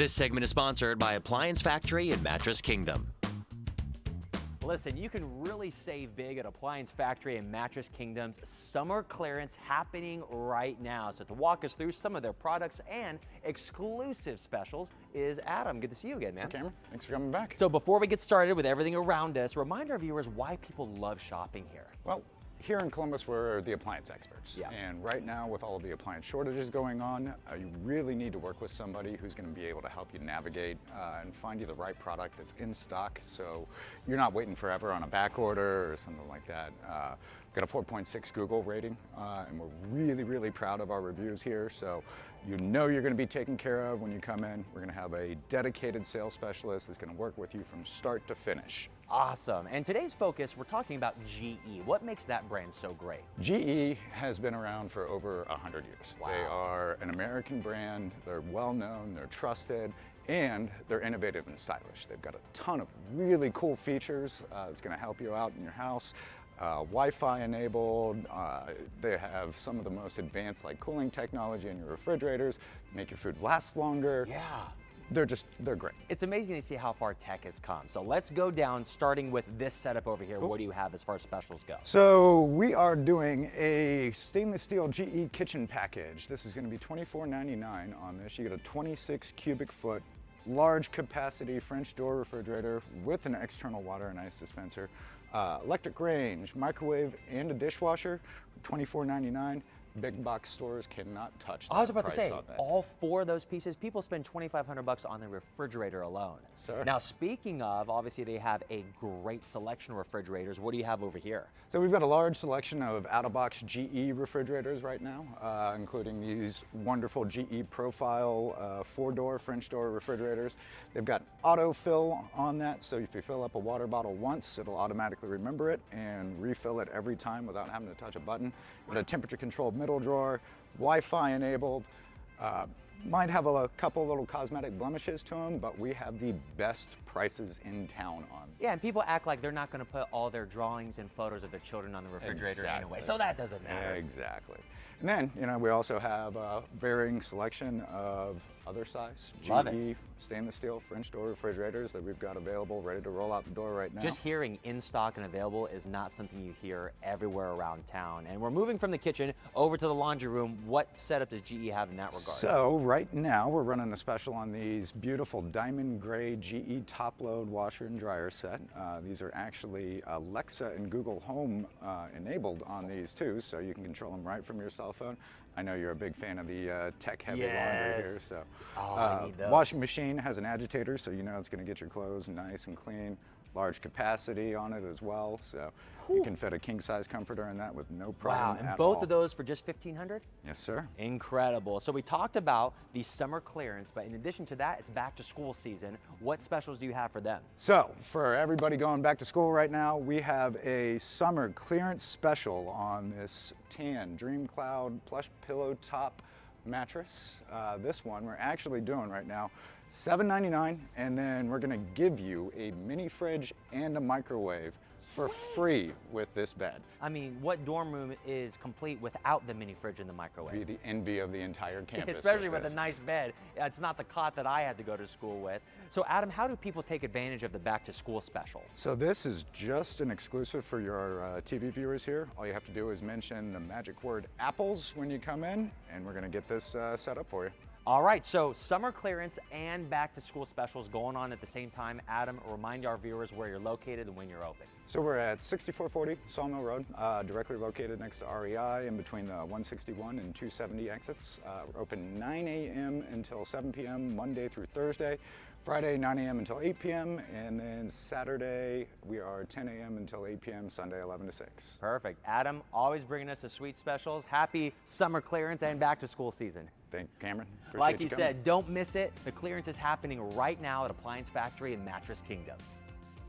This segment is sponsored by Appliance Factory and Mattress Kingdom. Listen, you can really save big at Appliance Factory and Mattress Kingdom's summer clearance happening right now. So to walk us through some of their products and exclusive specials is Adam. Good to see you again, man. Hey, Cameron, thanks for coming back. So before we get started with everything around us, remind our viewers why people love shopping here. Well, here in Columbus, we're the appliance experts. Yeah. And right now, with all of the appliance shortages going on, you really need to work with somebody who's going to be able to help you navigate and find you the right product that's in stock, so you're not waiting forever on a back order or something like that. Got a 4.6 Google rating, and we're really, really proud of our reviews here. So you know you're going to be taken care of when you come in. We're going to have a dedicated sales specialist that's going to work with you from start to finish. Awesome. And today's focus, we're talking about GE. What makes that brand so great? GE has been around for over 100 years. Wow. They are an American brand. They're well known, they're trusted, and they're innovative and stylish. They've got a ton of really cool features that's going to help you out in your house. Wi-Fi enabled. They have some of the most advanced cooling technology in your refrigerators, make your food last longer. Yeah. They're great. It's amazing to see how far tech has come. So let's go down, starting with this setup over here. Cool. What do you have as far as specials go? So we are doing a stainless steel GE kitchen package. This is going to be $24.99 on this. You get a 26 cubic foot, large capacity French door refrigerator with an external water and ice dispenser, electric range, microwave, and a dishwasher, $24.99. Big box stores cannot touch that. I was about to price say, on that. all four of those pieces, people spend $2,500 on the refrigerator alone. Sure. Now, speaking of, obviously they have a great selection of refrigerators. What do you have over here? So we've got a large selection of out-of-box GE refrigerators right now, including these wonderful GE Profile 4-door French door refrigerators. They've got autofill on that, so if you fill up a water bottle once, it'll automatically remember it and refill it every time without having to touch a button. Got a temperature-controlled middle drawer, Wi-Fi enabled. Might have a couple little cosmetic blemishes to them, but we have the best prices in town on these. Yeah, and people act like they're not going to put all their drawings and photos of their children on the refrigerator anyway, so that doesn't matter. Exactly. And then, we also have a varying selection of other size Love GE it. stainless steel French door refrigerators that we've got available, ready to roll out the door right now. Just hearing in stock and available is not something you hear everywhere around town. And we're moving from the kitchen over to the laundry room. What setup does GE have in that regard? So right now we're running a special on these beautiful diamond gray GE top load washer and dryer set. These are actually Alexa and Google Home enabled on these too, so you can control them right from your cell phone. I know you're a big fan of the tech heavy laundry here, so I need those. washing machine has an agitator, so you know it's going to get your clothes nice and clean. Large capacity on it as well, so you can fit a king size comforter in that with no problem. Wow, and at both all. of those for just $1,500? Yes, sir. Incredible. So we talked about the summer clearance, but in addition to that, it's back to school season. What specials do you have for them? So for everybody going back to school right now, we have a summer clearance special on this tan Dream Cloud plush pillow top mattress. This one we're actually doing right now $7.99, and then we're going to give you a mini fridge and a microwave for free with this bed. I mean, what dorm room is complete without the mini fridge and the microwave? Be the envy of the entire campus. Especially with this. a nice bed. It's not the cot that I had to go to school with. So Adam, how do people take advantage of the back to school special? So this is just an exclusive for your TV viewers here. All you have to do is mention the magic word apples when you come in, and we're going to get this set up for you. All right, so summer clearance and back to school specials going on at the same time. Adam, remind our viewers where you're located and when you're open. So we're at 6440 Sawmill Road, directly located next to REI in between the 161 and 270 exits. We're open 9 a.m. until 7 p.m. Monday through Thursday. Friday 9 a.m. until 8 p.m. and then Saturday we are 10 a.m. until 8 p.m. Sunday 11 to 6. Perfect. Adam, always bringing us the sweet specials. Happy summer clearance and back to school season. Thank you, Cameron. Appreciate Like you coming. said, don't miss it. The clearance is happening right now at Appliance Factory and Mattress Kingdom.